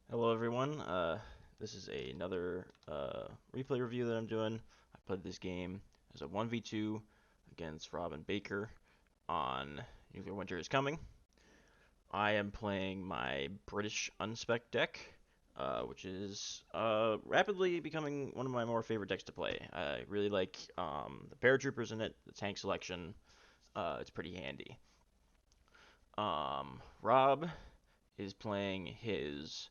Hello everyone. This is another replay review that I'm doing. I played this game as a 1v2 against Rob and Baker on Nuclear Winter is Coming. I am playing my British unspec deck, which is rapidly becoming one of my more favorite decks to play. I really like the paratroopers in it, the tank selection. It's pretty handy. Rob is playing his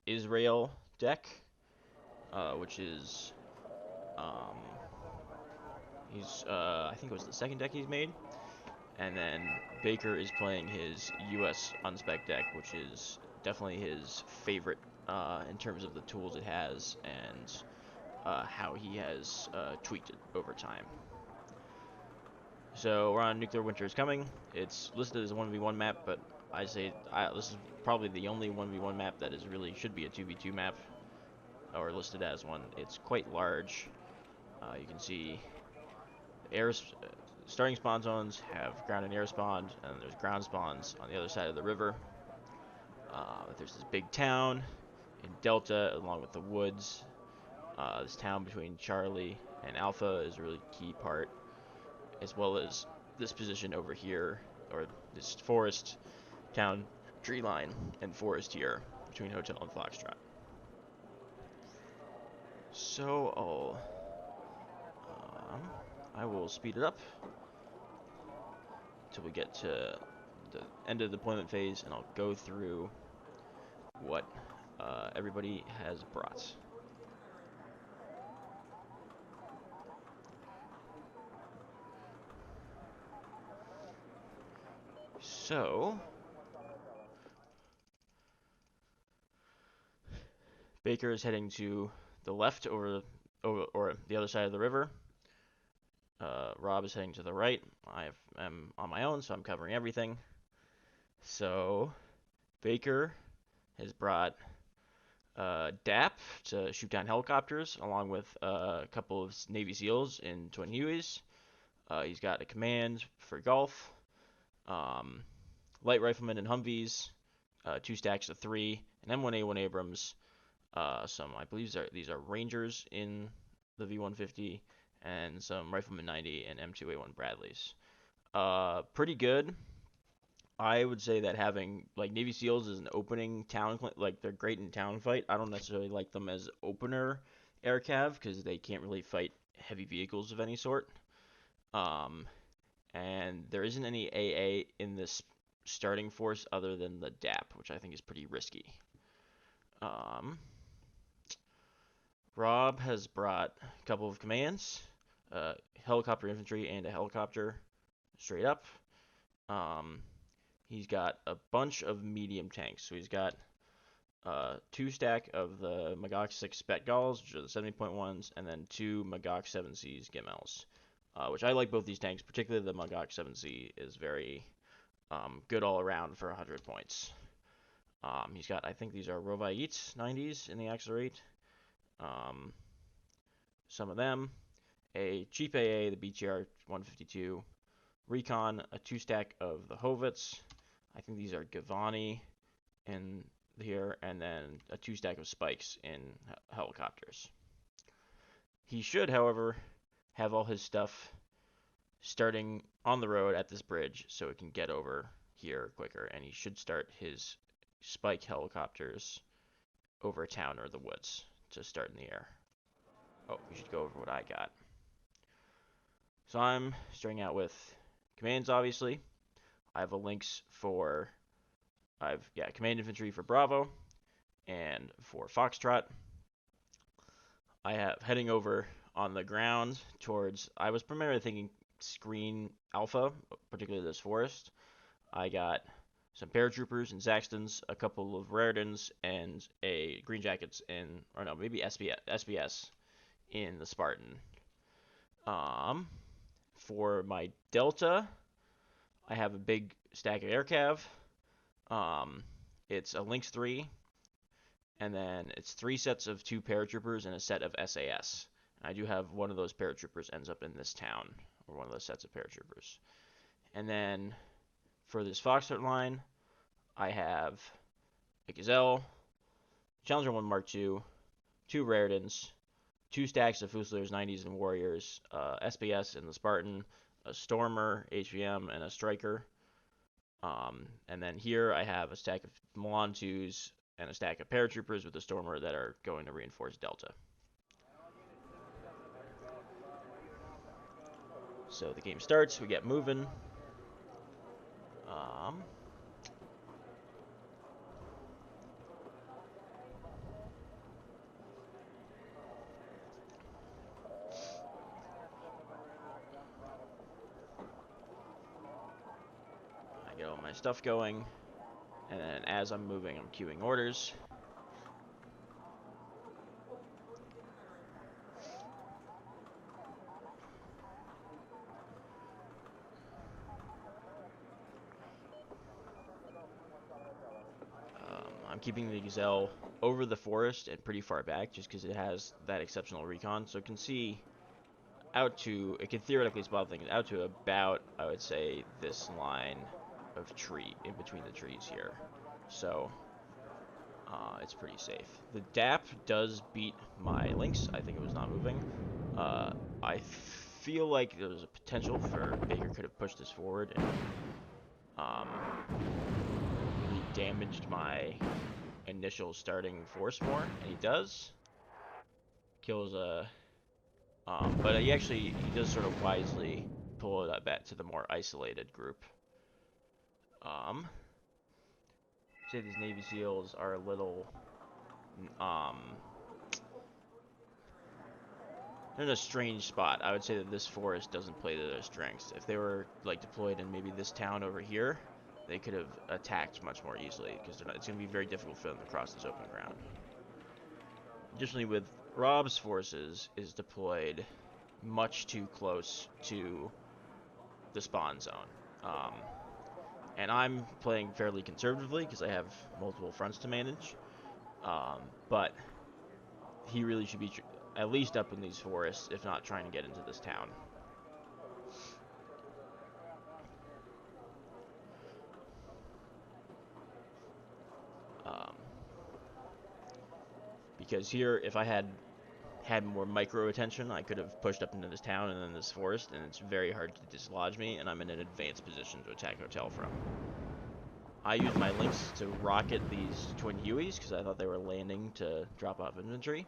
Israel deck, which is um, I think it was the second deck he's made, and then Baker is playing his U.S. unspec deck, which is definitely his favorite in terms of the tools it has and how he has tweaked it over time. So we're on Nuclear Winter is Coming. It's listed as a 1v1 map, but I say this is probably the only 1v1 map that is really should be a 2v2 map, or listed as one. It's quite large. You can see air starting spawn zones have ground and air spawned, and there's ground spawns on the other side of the river. There's this big town in Delta, along with the woods. This town between Charlie and Alpha is a really key part, as well as this position over here, or this forest town tree line and forest here between Hotel and Foxtrot. So I will speed it up until we get to the end of the deployment phase, and I'll go through what everybody has brought. So, Baker is heading to the left or the other side of the river. Rob is heading to the right. I'm on my own, so I'm covering everything. So, Baker has brought DAP to shoot down helicopters, along with a couple of Navy SEALs in Twin Hueys. He's got a command for Gulf, light riflemen and Humvees, 2 stacks of 3, an M1A1 Abrams, some I believe these are Rangers in the V150, and some Rifleman 90 and M2A1 Bradleys. Pretty good. I would say that having like Navy SEALs as an opening town, like they're great in town fight. I don't necessarily like them as opener air cav because they can't really fight heavy vehicles of any sort. Um, and there isn't any AA in this starting force other than the DAP, which I think is pretty risky. Um, Rob has brought a couple of commands, helicopter infantry and a helicopter straight up. Um, he's got a bunch of medium tanks. So he's got 2 stack of the Magog 6 Spet Galls, which are the 70.1s, and then 2 Magog 7Cs Gimmels, which I like both these tanks, particularly the Magog 7C is very good all around for 100 points. He's got, I think these are Rovaites 90s in the Accelerate. Some of them. A cheap AA, the BTR 152. Recon, a 2 stack of the Hovets. I think these are Gavani in here, and then a 2 stack of spikes in helicopters. He should, however, have all his stuff starting on the road at this bridge so it can get over here quicker, and he should start his spike helicopters over a town or the woods to start in the air. Oh, we should go over what I got. So I'm starting out with commands, obviously. I have a links for, command infantry for Bravo and for Foxtrot. I have heading over on the ground towards, I was primarily thinking screen Alpha, particularly this forest. I got some paratroopers and Zaxtons, a couple of Raredens, and a Green Jackets in, or no, maybe SBS in the Spartan. For my Delta, I have a big stack of aircav. It's a Lynx 3, and then it's 3 sets of 2 paratroopers and a set of SAS. I do have one of those paratroopers ends up in this town, or one of those sets of paratroopers. And then for this Foxtrot line, I have a Gazelle, Challenger 1 Mark II, 2 Raredens, 2 stacks of Fusiliers, 90s, and Warriors, SBS and the Spartan, a Stormer, HVM, and a Striker. And then here I have a stack of Milan 2s and a stack of Paratroopers with a Stormer that are going to reinforce Delta. So the game starts, we get moving. I get all my stuff going, and then as I'm moving, I'm queuing orders. I'm keeping the Gazelle over the forest and pretty far back just because it has that exceptional recon, so it can see out to, it can theoretically spot things out to about, I would say, this line of tree in between the trees here. So it's pretty safe. The DAP does beat my Lynx. I think it was not moving. I feel like there was a potential for Baker could have pushed this forward and really damaged my initial starting force more, and he does. Kills a, but he does sort of wisely pull that back to the more isolated group. Say these Navy SEALs are a little, they're in a strange spot. I would say that this forest doesn't play to their strengths. If they were like deployed in maybe this town over here, they could have attacked much more easily because it's going to be very difficult for them to cross this open ground. Additionally, with Rob's forces is deployed much too close to the spawn zone. And I'm playing fairly conservatively because I have multiple fronts to manage. But he really should be at least up in these forests, if not trying to get into this town. Because here, if I had more micro attention, I could have pushed up into this town and then this forest, and it's very hard to dislodge me, and I'm in an advanced position to attack hotel from. I used my Lynx to rocket these twin Hueys because I thought they were landing to drop off infantry.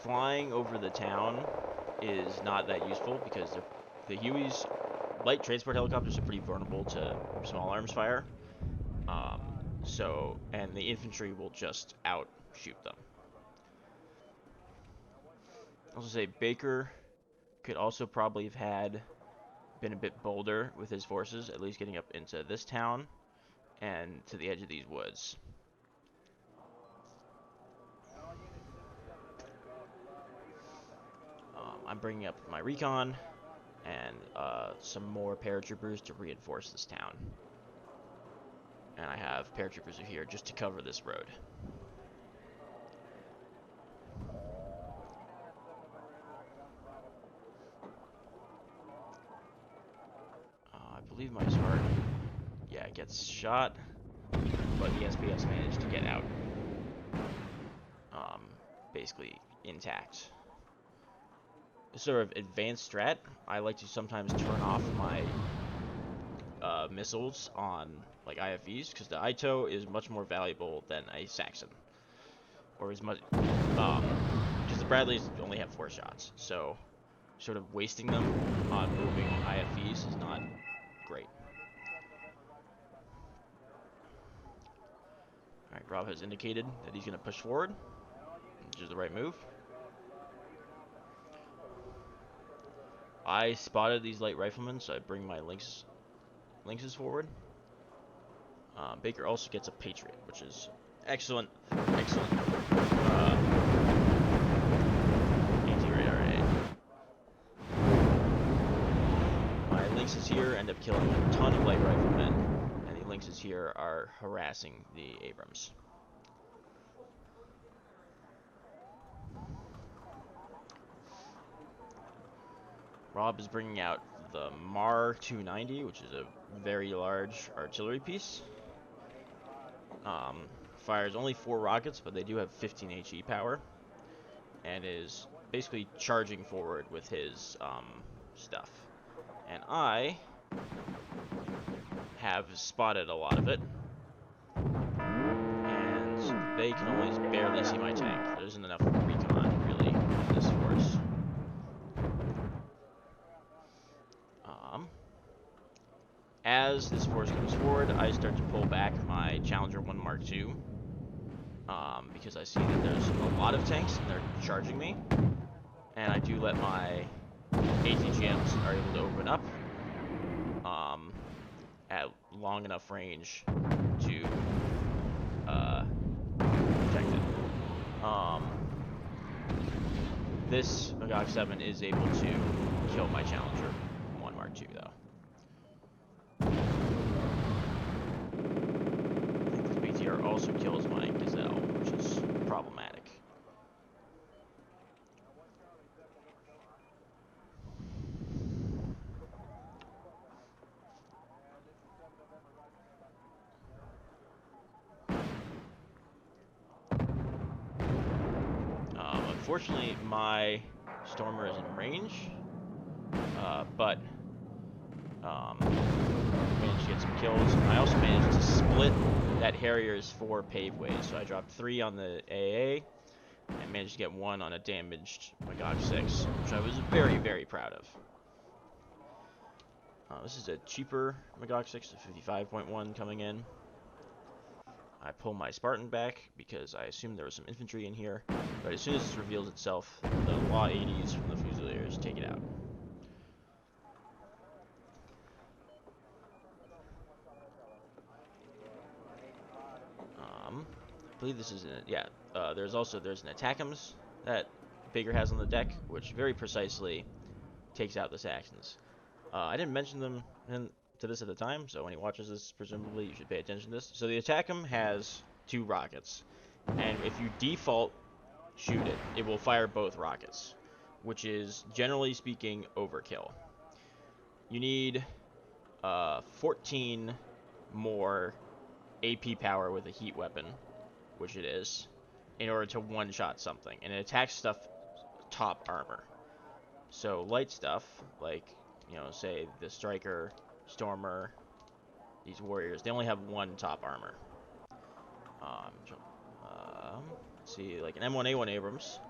Flying over the town is not that useful because the Hueys, light transport helicopters, are pretty vulnerable to small arms fire. And the infantry will just outshoot them. I'll also say Baker could also probably have been a bit bolder with his forces, at least getting up into this town and to the edge of these woods. I'm bringing up my recon and some more paratroopers to reinforce this town. And I have paratroopers here just to cover this road. I believe my Spartan, gets shot, but the SBS managed to get out, basically intact. This sort of advanced strat, I like to sometimes turn off my missiles on like IFVs because the ITO is much more valuable than a Saxon, or as much because the Bradleys only have 4 shots, so sort of wasting them on moving IFVs is not great. Alright, Rob has indicated that he's going to push forward, which is the right move. I spotted these light riflemen, so I bring my Lynxes forward. Baker also gets a Patriot, which is excellent anti-radar aid. My Lynxes here end up killing a ton of light riflemen, and the Lynxes here are harassing the Abrams. Rob is bringing out the MAR 290, which is a very large artillery piece. Fires only 4 rockets, but they do have 15 HE power, and is basically charging forward with his stuff. And I have spotted a lot of it, and they can only barely see my tank. There isn't enough recon, really, in this force. As this force comes forward, I start to pull back my Challenger 1 Mark II, because I see that there's a lot of tanks and they're charging me, and I do let my ATGMs are able to open up at long enough range to protect it. This Magog 7 is able to kill my Challenger 1 Mark II, though. I think this BTR also kills my Gazelle, which is problematic. Unfortunately, my Stormer is in range, but managed to get some kills. I also managed to split that Harrier's 4 paveways, so I dropped 3 on the AA, and managed to get 1 on a damaged Magog 6, which I was very, very proud of. This is a cheaper Magog 6, a 55.1 coming in. I pull my Spartan back because I assumed there was some infantry in here, but as soon as this reveals itself, the Law 80s from the Fusiliers take it out. I believe this is there's an Attackums that Baker has on the deck, which very precisely takes out the Saxons. I didn't mention them to this at the time, so when he watches this, presumably you should pay attention to this. So the Attackum has 2 rockets, and if you default shoot it, it will fire both rockets, which is, generally speaking, overkill. You need 14 more AP power with a heat weapon, which it is, in order to one-shot something, and it attacks stuff top armor. So light stuff, like, say the Striker, Stormer, these warriors, they only have 1 top armor. Let's see, like an M1A1 Abrams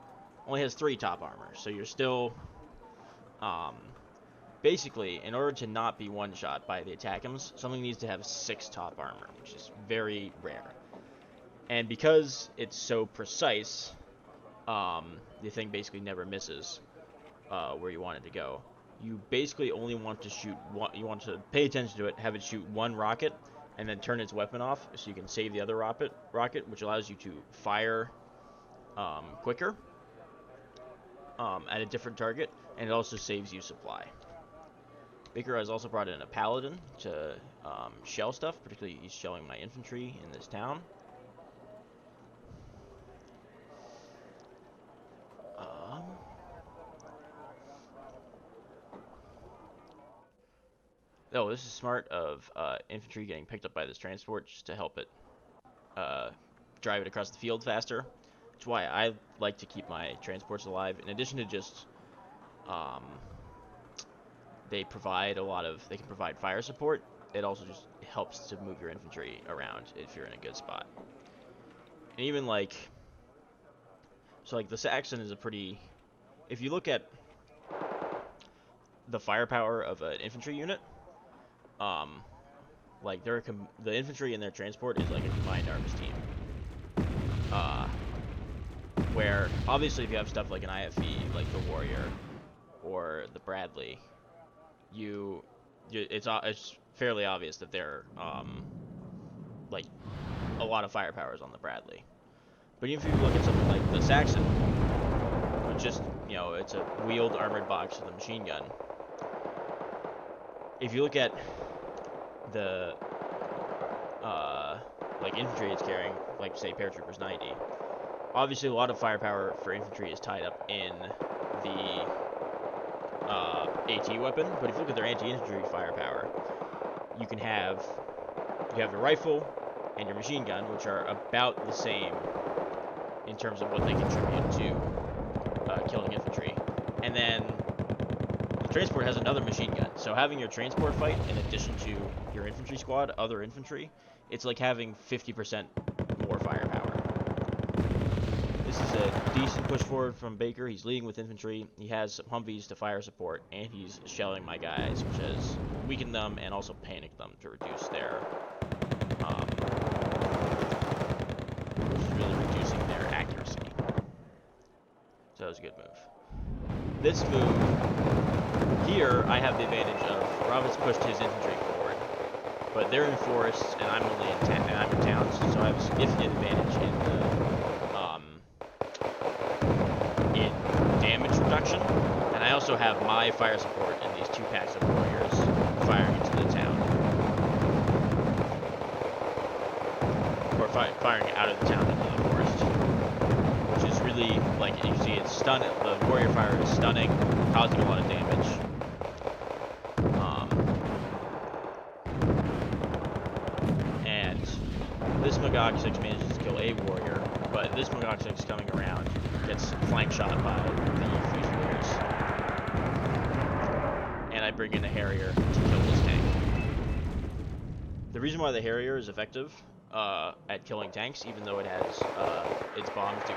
only has 3 top armor, so you're still, basically, in order to not be one-shot by the Attackums, something needs to have 6 top armor, which is very rare. And because it's so precise, the thing basically never misses where you want it to go. You basically only want to shoot one. You want to pay attention to it, have it shoot 1 rocket, and then turn its weapon off so you can save the other rocket, which allows you to fire quicker at a different target, and it also saves you supply. Baker has also brought in a Paladin to shell stuff, particularly he's shelling my infantry in this town. Oh, this is smart of infantry getting picked up by this transport just to help it drive it across the field faster. That's why I like to keep my transports alive. In addition to just they can provide fire support. It also just helps to move your infantry around if you're in a good spot. And even like the Saxon is a pretty. If you look at the firepower of an infantry unit, like the infantry in their transport is like a combined arms team. Where obviously if you have stuff like an IFE, like the Warrior or the Bradley, it's fairly obvious that they're like a lot of firepower is on the Bradley. But even if you look at something like the Saxon, which just it's a wheeled armored box with a machine gun. If you look at the like infantry it's carrying, like say paratroopers 90, obviously a lot of firepower for infantry is tied up in the AT weapon, but if you look at their anti-infantry firepower, you have the rifle and your machine gun, which are about the same in terms of what they contribute to killing infantry. And then the transport has another machine gun. So having your transport fight in addition to your infantry squad, other infantry, it's like having 50% more firepower. This is a decent push forward from Baker. He's leading with infantry. He has some Humvees to fire support, and he's shelling my guys, which has weakened them and also panicked them to reduce their, which is really reducing their accuracy. So that was a good move. This move here, I have the advantage of Robert's pushed his infantry forward, but they're in forests, and I'm only in towns, so I have a significant advantage in the in damage reduction, and I also have my fire support in these 2 packs of warriors firing into the town, or firing out of the town into the forest, which is really, like you see, it's stunning. The warrior fire is stunning, causing a lot of damage. And this Magog 6 manages to kill a warrior, but this Magog 6 coming around gets flank shot by the Fusiliers. And I bring in a Harrier to kill this tank. The reason why the Harrier is effective at killing tanks, even though it has its bombs do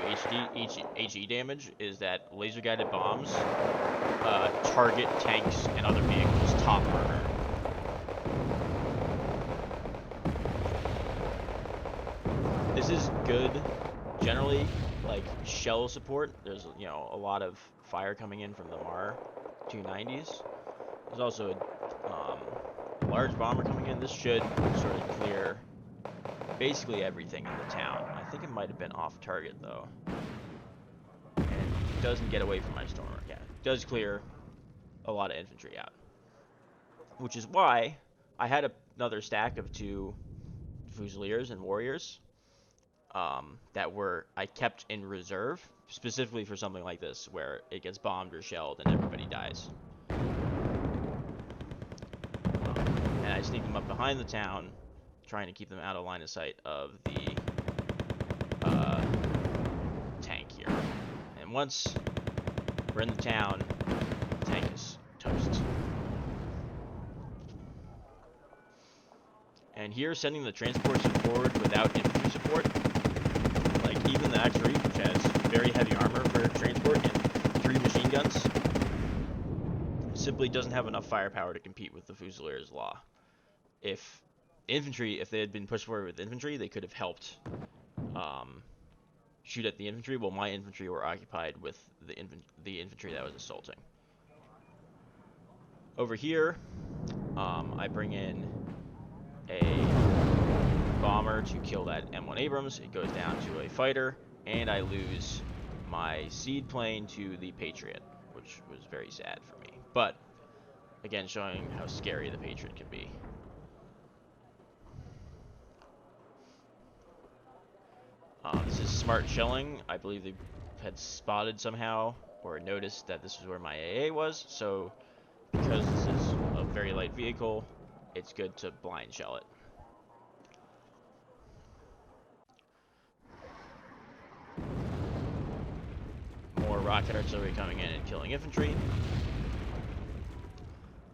HE damage, is that laser-guided bombs target tanks and other vehicles top murder. This is good, generally, like shell support. There's, you know, a lot of fire coming in from the MAR 290s. There's also a large bomber coming in. This should sort of clear basically everything in the town. I think it might have been off target though. And it doesn't get away from my stormer. Yeah, it does clear a lot of infantry out. Which is why I had another stack of 2 Fusiliers and Warriors that I kept in reserve, specifically for something like this, where it gets bombed or shelled and everybody dies. And I sneak them up behind the town, trying to keep them out of line of sight of the tank here. And once we're in the town, the tank is toast. And here, sending the transports forward without infantry support, like even the X-Reef, which has very heavy armor for transport and 3 machine guns, simply doesn't have enough firepower to compete with the Fusiliers' Law. If they had been pushed forward with infantry, they could have helped shoot at the infantry, while my infantry were occupied with the infantry that was assaulting. Over here, I bring in a bomber to kill that M1 Abrams. It goes down to a fighter, and I lose my seed plane to the Patriot, which was very sad for me. But again, showing how scary the Patriot can be. This is smart shelling. I believe they had spotted somehow or noticed that this is where my AA was, so because this is a very light vehicle, it's good to blind shell it. More rocket artillery coming in and killing infantry.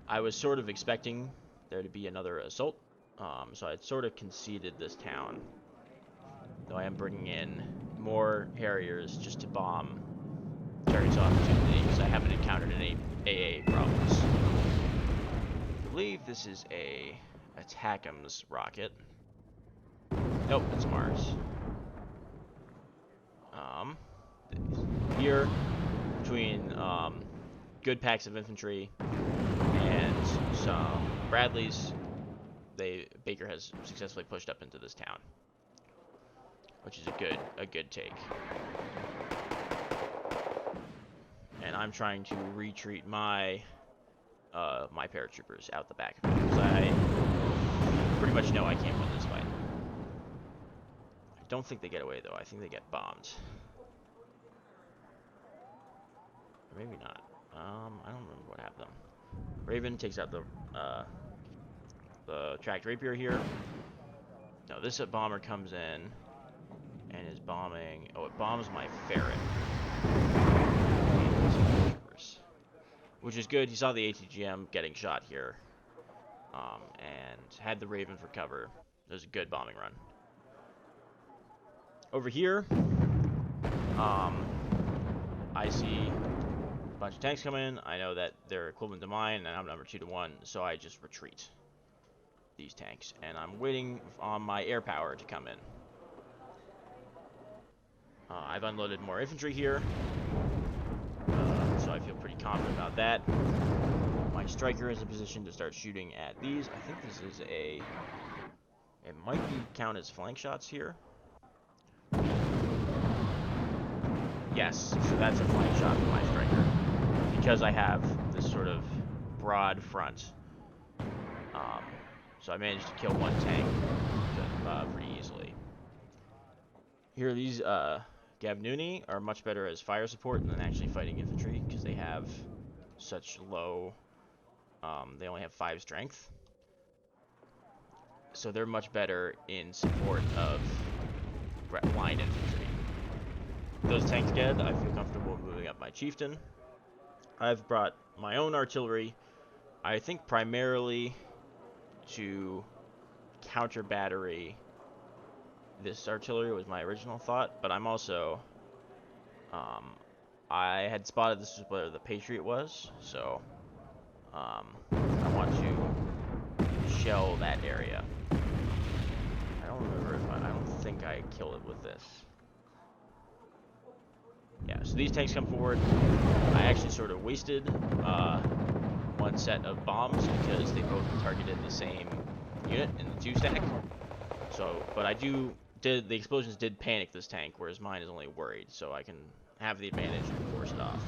I was sort of expecting there to be another assault, so I had sort of conceded this town. Though I am bringing in more Harriers just to bomb targets of opportunity, because I haven't encountered any AA problems. I believe this is a Attack'em's rocket. Nope, it's Mars. Here, between good packs of infantry and some Bradleys, Baker has successfully pushed up into this town, which is a good take. And I'm trying to retreat my my paratroopers out the back of it, because I pretty much know I can't win this fight. I don't think they get away though. I think they get bombed. Or maybe not. I don't remember what happened. Raven takes out the tracked rapier here. No, this bomber comes in and is bombing. Oh, it bombs my ferret. Which is good. He saw the ATGM getting shot here. And had the Raven for cover. It was a good bombing run. Over here, I see a bunch of tanks coming in. I know that they're equivalent to mine, and I'm number 2 to 1, so I just retreat these tanks. And I'm waiting on my air power to come in. I've unloaded more infantry here, so I feel pretty confident about that. My striker is in position to start shooting at these. I think this is a... It might count as flank shots here. Yes, so that's a flank shot for my striker. Because I have this sort of broad front. So I managed to kill one tank pretty easily. Here, these Gavnuni are much better as fire support than actually fighting infantry, because they have such low... they only have 5 strength. So they're much better in support of line infantry. Those tanks dead, I feel comfortable moving up my chieftain. I've brought my own artillery, I think primarily to counter battery. This artillery was my original thought, but I'm also, I had spotted this was where the Patriot was, so I want to shell that area. I don't remember if I don't think I killed it with this. Yeah, so these tanks come forward. I actually sort of wasted one set of bombs because they both targeted the same unit in the 2 stack. So, but the explosions did panic this tank, whereas mine is only worried, so I can have the advantage and force it off.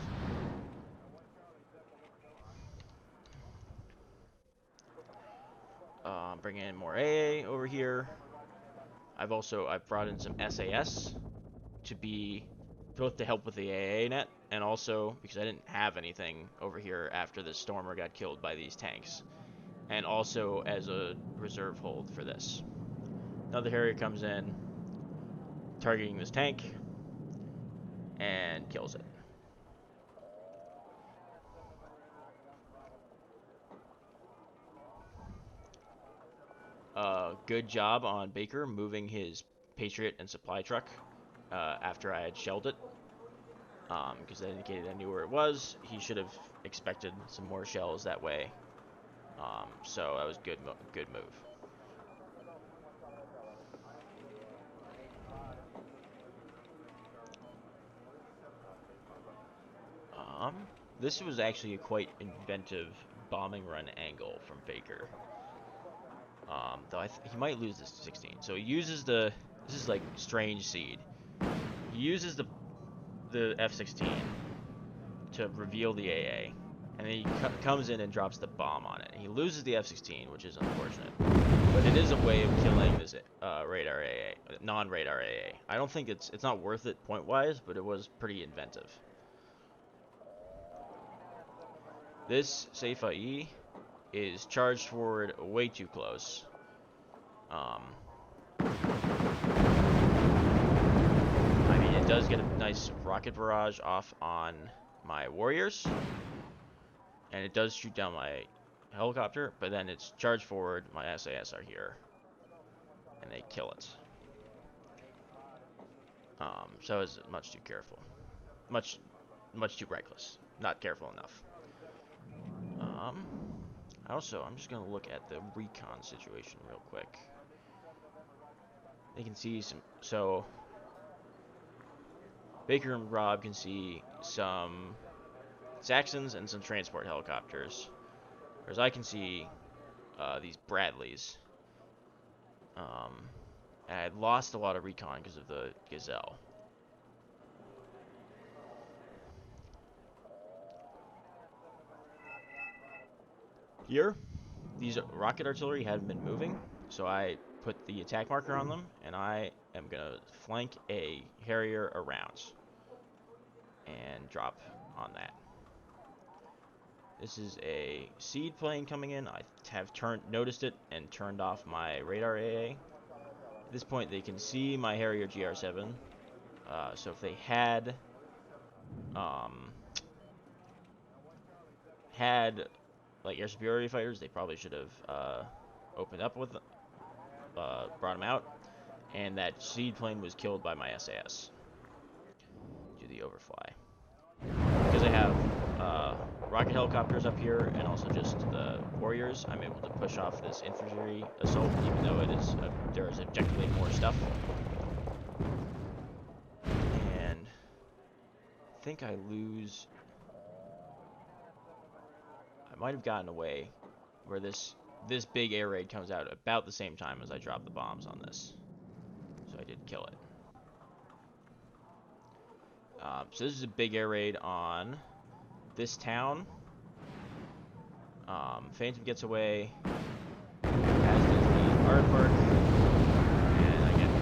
Bringing in more AA over here. I've brought in some SAS to be both to help with the AA net, and also because I didn't have anything over here after the Stormer got killed by these tanks, and also as a reserve hold for this. Another Harrier comes in, targeting this tank, and kills it. Good job on Baker moving his Patriot and supply truck after I had shelled it. Because that indicated I knew where it was. He should have expected some more shells that way. So that was good move. This was actually a quite inventive bombing run angle from Baker. Though he might lose this to 16. So he uses this is like strange seed. He uses the F-16 to reveal the AA, and then he comes in and drops the bomb on it. He loses the F-16, which is unfortunate, but it is a way of killing this radar AA, non-radar AA. I don't think it's not worth it point-wise, but it was pretty inventive. This Seifa E is charged forward way too close. I mean, it does get a nice rocket barrage off on my warriors, and it does shoot down my helicopter, but then it's charged forward, my SAS are here, and they kill it. So it's much too careful. Much too reckless. Not careful enough. I'm just going to look at the recon situation real quick. They can see so Baker and Rob can see some Saxons and some transport helicopters, whereas I can see these Bradleys. And I had lost a lot of recon because of the Gazelle. Here, these rocket artillery hadn't been moving, so I put the attack marker on them, and I am going to flank a Harrier around and drop on that. This is a seed plane coming in. I have noticed it and turned off my radar AA. this point, they can see my Harrier GR7. So if they had like air superiority fighters, they probably should have opened up with brought them out. And that seed plane was killed by my SAS. Do the overfly. Because I have rocket helicopters up here and also just the warriors, I'm able to push off this infantry assault, even though there is objectively more stuff. And I think I might have gotten away where this big air raid comes out about the same time as I drop the bombs on this. So I did kill it. So this is a big air raid on this town. Phantom gets away, as does the aardvark, and again,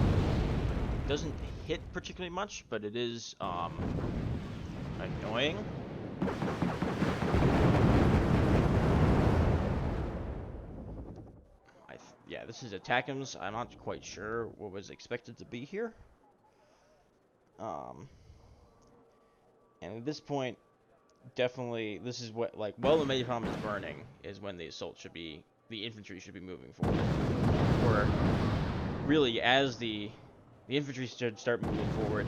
doesn't hit particularly much, but it is annoying. Yeah, this is attackums. I'm not quite sure what was expected to be here. And at this point, definitely, this is what, like, while the napalm is burning, is when the infantry should be moving forward. Or, really, as the infantry should start moving forward,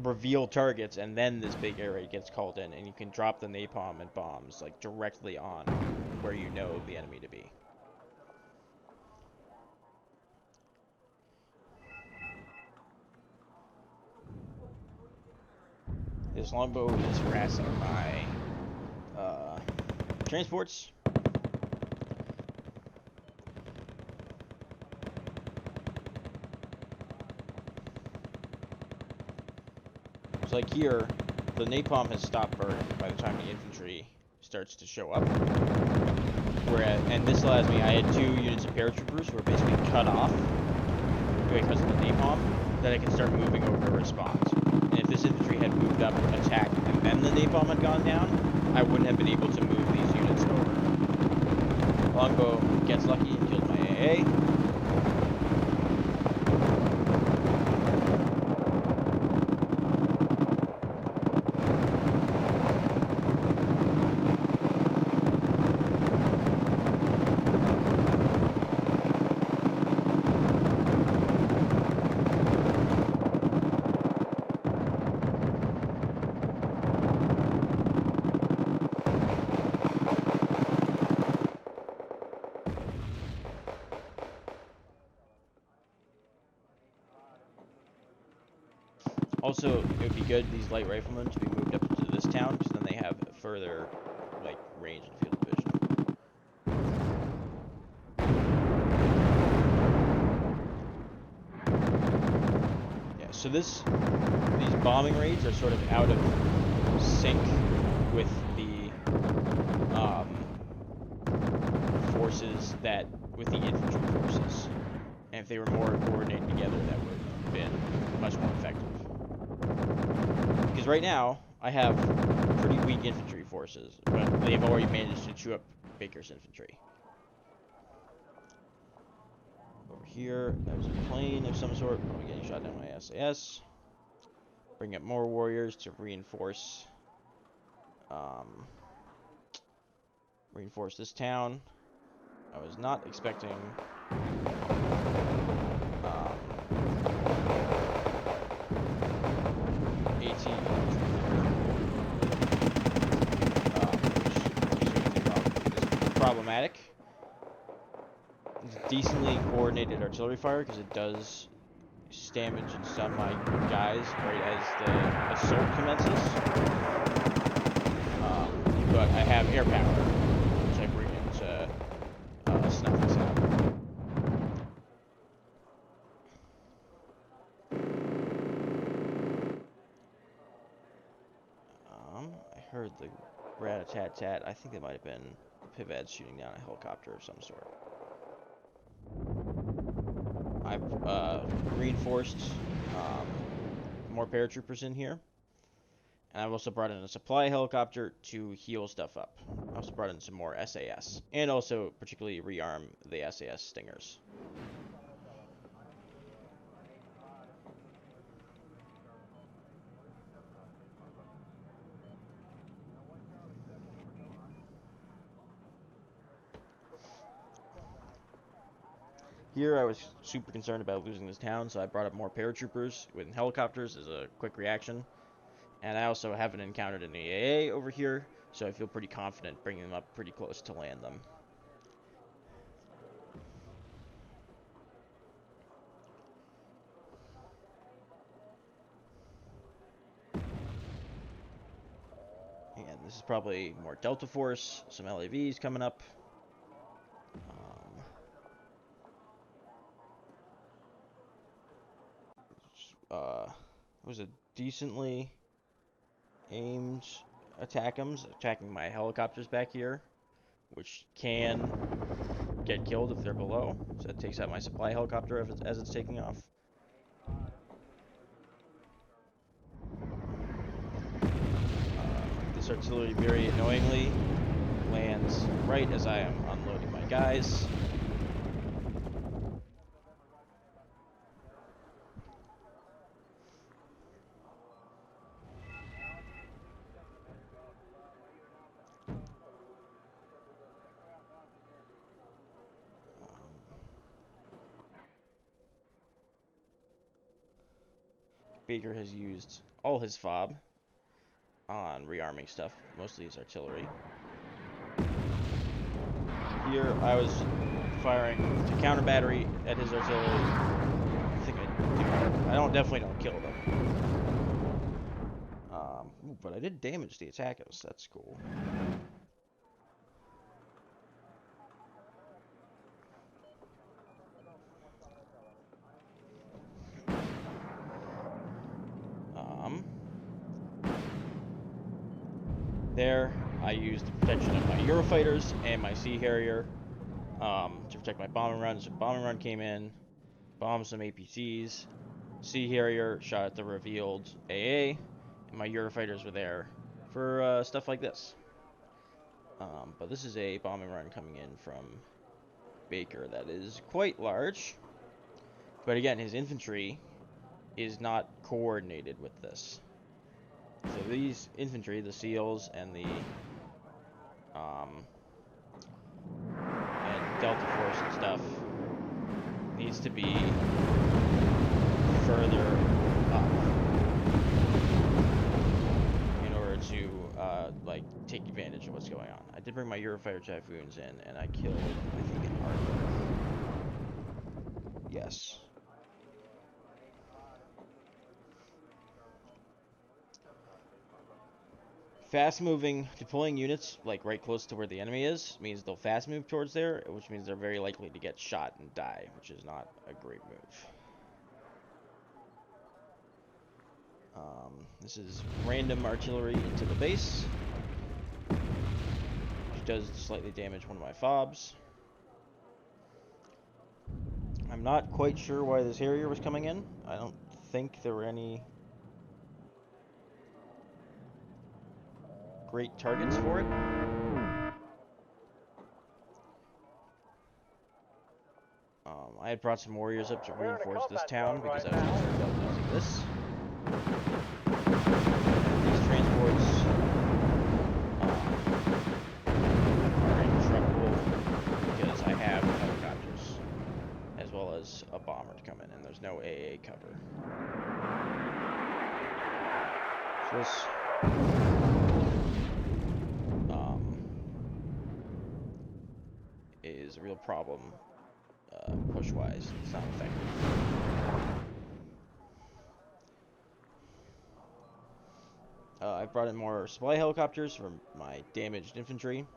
reveal targets, and then this big air raid gets called in, and you can drop the napalm and bombs, like, directly on where you know the enemy to be. This longbow is harassing my transports. So like here, the napalm has stopped burning by the time the infantry starts to show up. And this allows me, I had 2 units of paratroopers who are basically cut off because of the napalm, that I can start moving over to respond. And if this infantry had moved up, attacked, and then the napalm had gone down, I wouldn't have been able to move these units over. Longbow gets lucky and kills my AA. Also, it would be good, these light riflemen, to be moved up into this town, because then they have further, like, range and field of vision. Yeah, so these bombing raids are sort of out of sync with the with the infantry forces. And if they were more coordinated together, that would have been much more effective. Because right now, I have pretty weak infantry forces, but they've already managed to chew up Baker's infantry. Over here, that was a plane of some sort, probably getting shot down by SAS. Bring up more warriors to reinforce this town. I was not expecting 18 problematic. It's a decently coordinated artillery fire because it does damage and stun my guys right as the assault commences. But I have air power, which I bring into snuff this out. I heard the rat-a-tat-tat. I think it might have been Pivads shooting down a helicopter of some sort. I've reinforced more paratroopers in here. And I've also brought in a supply helicopter to heal stuff up. I also brought in some more SAS. And also particularly rearm the SAS Stingers. Here I was super concerned about losing this town, so I brought up more paratroopers with helicopters as a quick reaction. And I also haven't encountered an AA over here, so I feel pretty confident bringing them up pretty close to land them. Again, this is probably more Delta Force, some LAVs coming up. It was a decently aimed attacking my helicopters back here, which can get killed if they're below. So that takes out my supply helicopter as it's taking off. This artillery very annoyingly lands right as I am unloading my guys. Baker has used all his FOB on rearming stuff, mostly his artillery. Here I was firing to counter battery at his artillery. I think I definitely don't kill them. But I did damage the attackers. That's cool. There, I used the protection of my Eurofighters and my Sea Harrier to protect my bombing runs. So bombing run came in, bombed some APCs. Sea Harrier shot at the revealed AA, and my Eurofighters were there for stuff like this. But this is a bombing run coming in from Baker that is quite large. But again, his infantry is not coordinated with this. So these infantry, the SEALs and the and Delta Force and stuff, needs to be further up in order to like take advantage of what's going on. I did bring my Eurofighter Typhoons in, and I killed, I think, an Arctic. Yes. Fast moving, deploying units like right close to where the enemy is means they'll fast move towards there, which means they're very likely to get shot and die, which is not a great move. This is random artillery into the base, which does slightly damage one of my FOBs. I'm not quite sure why this Harrier was coming in. I don't think there were any great targets for it. I had brought some warriors up to reinforce this town because I was concerned about losing this. These transports are indestructible because I have helicopters as well as a bomber to come in, and there's no AA cover. So this is a real problem push-wise. It's not effective. I brought in more supply helicopters from my damaged infantry.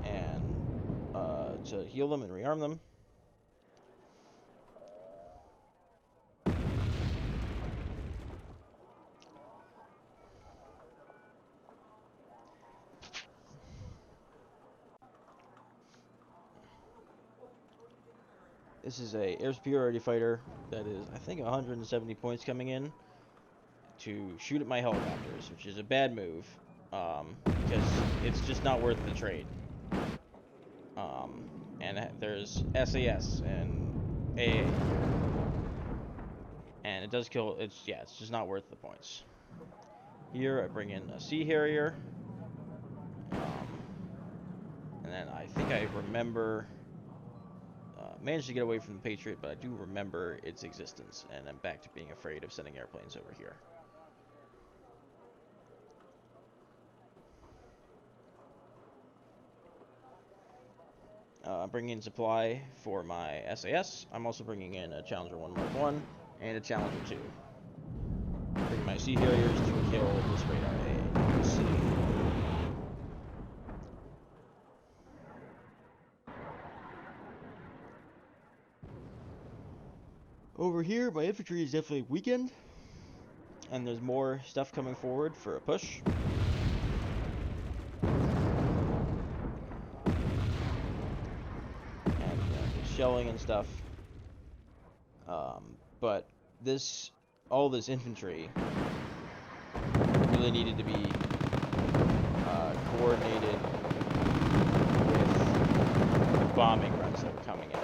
And to heal them and rearm them. This is a air superiority fighter that is, I think, 170 points coming in to shoot at my helicopters, which is a bad move, because it's just not worth the trade. And there's SAS and AA, and it does kill. It's just not worth the points. Here I bring in a Sea Harrier. And then I think I remember... managed to get away from the Patriot, but I do remember its existence. And I'm back to being afraid of sending airplanes over here. I'm bringing in supply for my SAS. I'm also bringing in a Challenger 1 Mark 1 and a Challenger 2. Bring my Sea Harriers to kill this radar AA. Let's see. Over here, my infantry is definitely weakened. And there's more stuff coming forward for a push. And shelling and stuff. But all this infantry really needed to be coordinated with bombing runs that were coming in.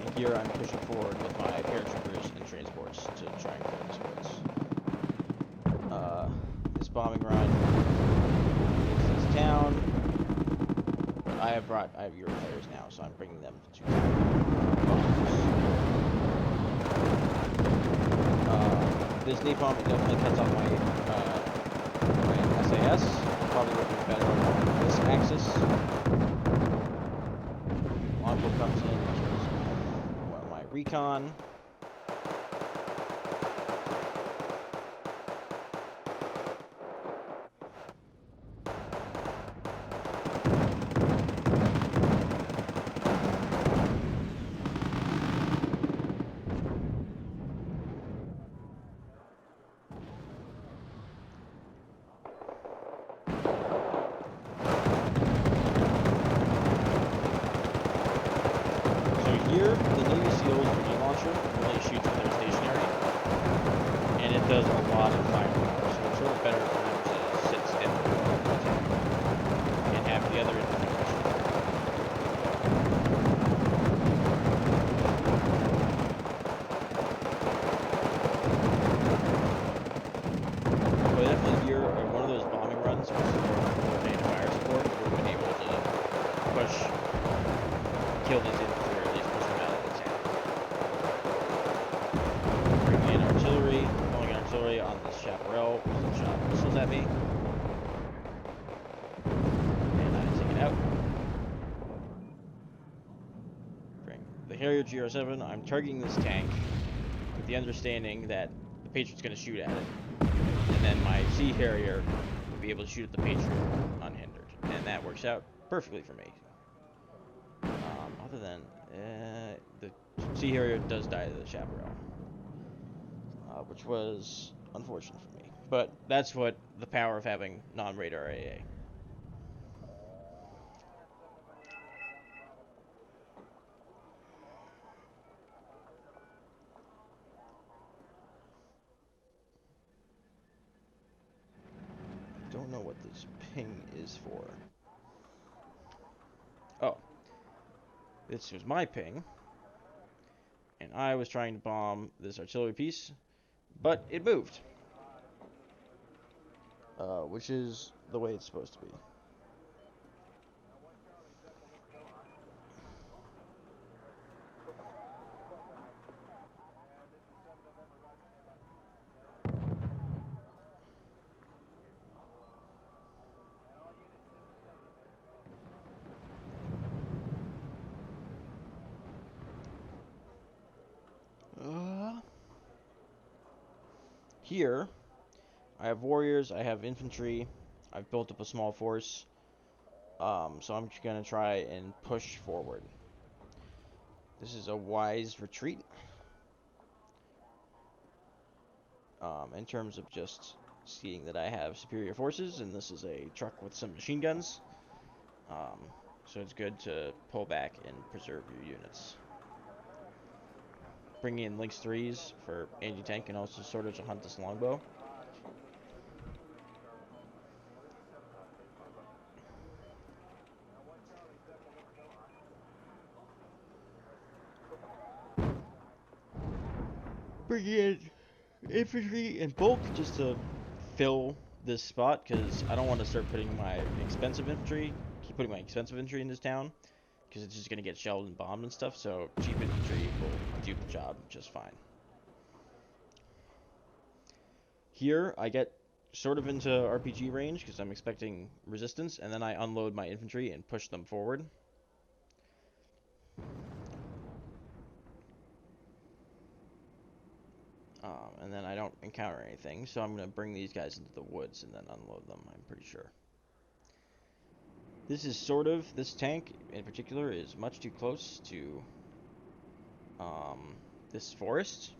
And here I'm pushing forward with my paratroopers and transports to try and clear this woods. This bombing run is this town. I have Eurofighters now, so I'm bringing them to bombs. This napalm definitely cuts off my SAS. Probably would be better on this axis. Longbow comes in, kills my recon. Here, the Navy SEALs grenade launcher really shoots when they're stationary, and it does a lot of firepower, so it's sort of better for them to sit still and have the other infantry push. But definitely here, one of those bombing runs with coordinated fire support, would have been able to push, kill these infantry. Artillery on this chaparral, shot missiles at me, and I take it out. Bring the Harrier GR7. I'm targeting this tank with the understanding that the Patriot's going to shoot at it, and then my Sea Harrier will be able to shoot at the Patriot unhindered, and that works out perfectly for me. Other than the Sea Harrier does die to the chaparral. Which was unfortunate for me. But that's what the power of having non-radar AA. I don't know what this ping is for. Oh. This was my ping. And I was trying to bomb this artillery piece, but it moved. Which is the way it's supposed to be. Here, I have warriors, I have infantry, I've built up a small force, so I'm just going to try and push forward. This is a wise retreat, in terms of just seeing that I have superior forces, and this is a truck with some machine guns, so it's good to pull back and preserve your units. Bringing in Lynx 3s for anti-tank and also sort of to hunt this longbow. bringing in infantry in bulk just to fill this spot, because I don't want to start putting my expensive infantry, keep putting my expensive infantry in this town, because it's just going to get shelled and bombed and stuff, so cheap infantry will do the job just fine. Here, I get sort of into RPG range, because I'm expecting resistance, and then I unload my infantry and push them forward. And then I don't encounter anything, so I'm going to bring these guys into the woods and then unload them, I'm pretty sure. This tank in particular is much too close to this forest.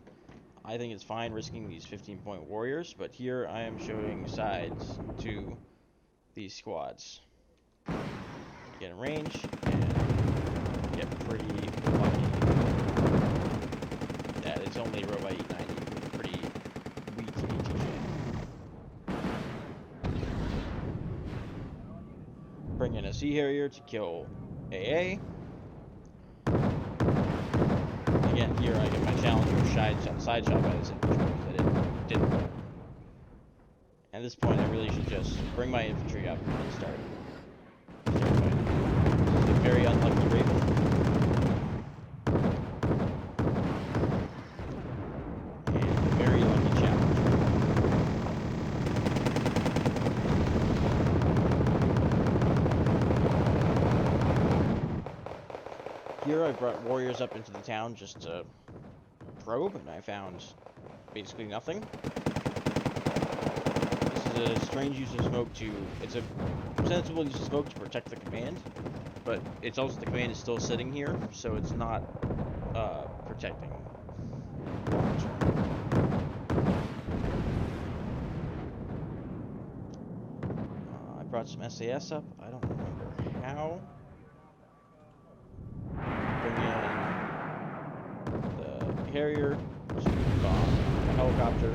I think it's fine risking these 15-point warriors, but here I am showing sides to these squads. Get in range and get pretty lucky that it's only robot 890 with a pretty weak ATJ. Bring in a Sea Harrier to kill AA. Again, here I get my Challenger side shot by this infantry because I didn't. At this point, I really should just bring my infantry up and start fighting. This is a very unlucky Raven. And a very lucky Challenger. Here I brought warriors up into the town just to probe, and I found basically nothing. This is a strange use of smoke it's a sensible use of smoke to protect the command, but it's also, the command is still sitting here, so it's not protecting long term. I brought some SAS up, I don't remember how. Bring in the Harrier to bomb a helicopter.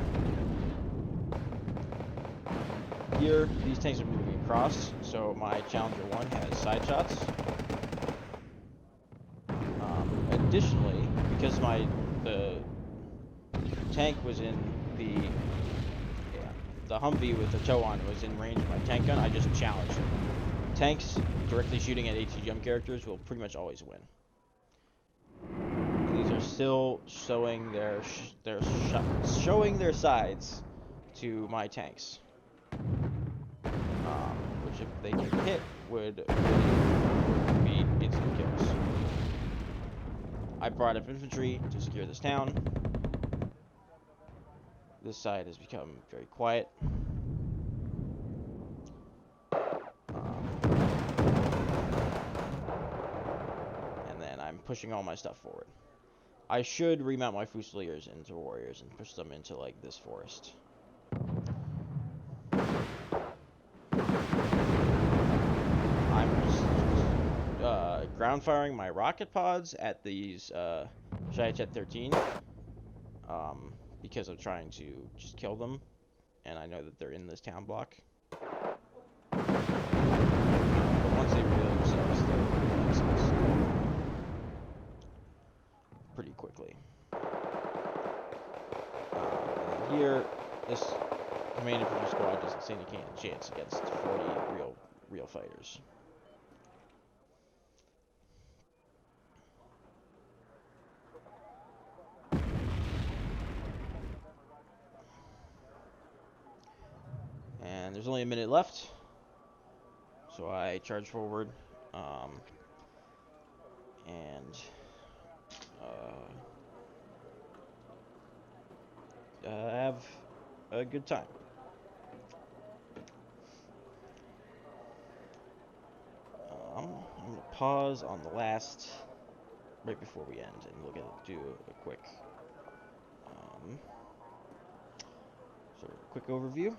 Here, these tanks are moving across, so my Challenger 1 has side shots. Additionally, because the tank was in the Humvee with the tow on was in range of my tank gun, I just challenged it. Tanks directly shooting at ATGM characters will pretty much always win. And these are still showing their sides to my tanks. Which, if they get hit, would be instant kills. I brought up infantry to secure this town. This side has become very quiet. And then I'm pushing all my stuff forward. I should remount my Fusiliers into warriors and push them into, like, this forest. Ground firing my rocket pods at these Shai-Chet 13 because I'm trying to just kill them, and I know that they're in this town block. But once they reveal themselves, they'll make sense pretty quickly. And here, this command infantry squad doesn't stand a chance against 40 real fighters. And there's only a minute left, so I charge forward, and have a good time. I'm going to pause on the right before we end, and we'll do a quick, sort of a quick overview.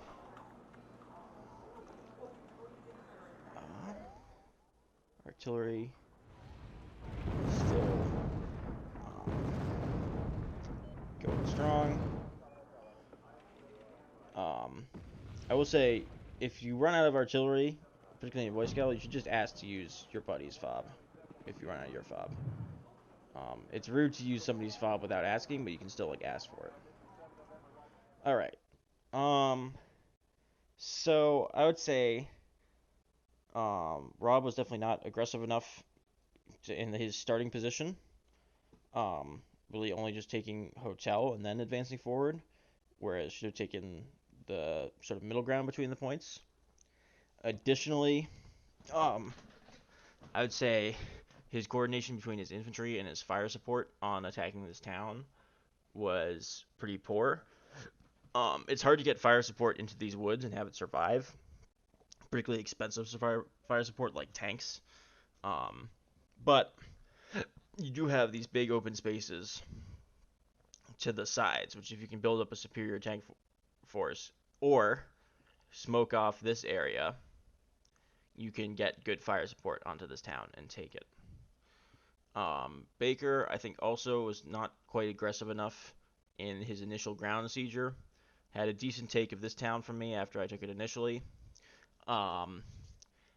Artillery still going strong. I will say, if you run out of artillery, particularly in Boy Scout, you should just ask to use your buddy's fob if you run out of your fob. It's rude to use somebody's fob without asking, but you can still, like, ask for it. All right. Um, so I would say Rob was definitely not aggressive enough in his starting position. Um, really only just taking hotel and then advancing forward, whereas should have taken the sort of middle ground between the points. Additionally, um, I would say his coordination between his infantry and his fire support on attacking this town was pretty poor. It's hard to get fire support into these woods and have it survive, particularly expensive fire support like tanks. Um, but you do have these big open spaces to the sides, which if you can build up a superior tank force or smoke off this area, you can get good fire support onto this town and take it. Baker, I think, also was not quite aggressive enough in his initial ground sieger. Had a decent take of this town from me after I took it initially. Um,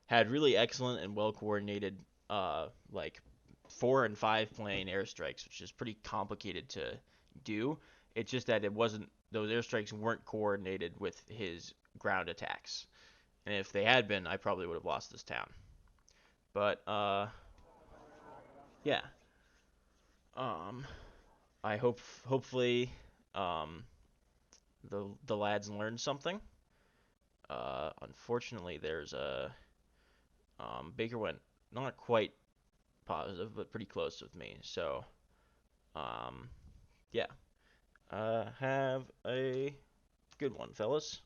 had really excellent and well coordinated, like 4 and 5 plane airstrikes, which is pretty complicated to do. It's just that it wasn't; those airstrikes weren't coordinated with his ground attacks, and if they had been, I probably would have lost this town. But yeah. Um, I hopefully um, the lads learned something. Unfortunately, there's a Baker went not quite positive, but pretty close with me. So um, yeah, have a good one, fellas.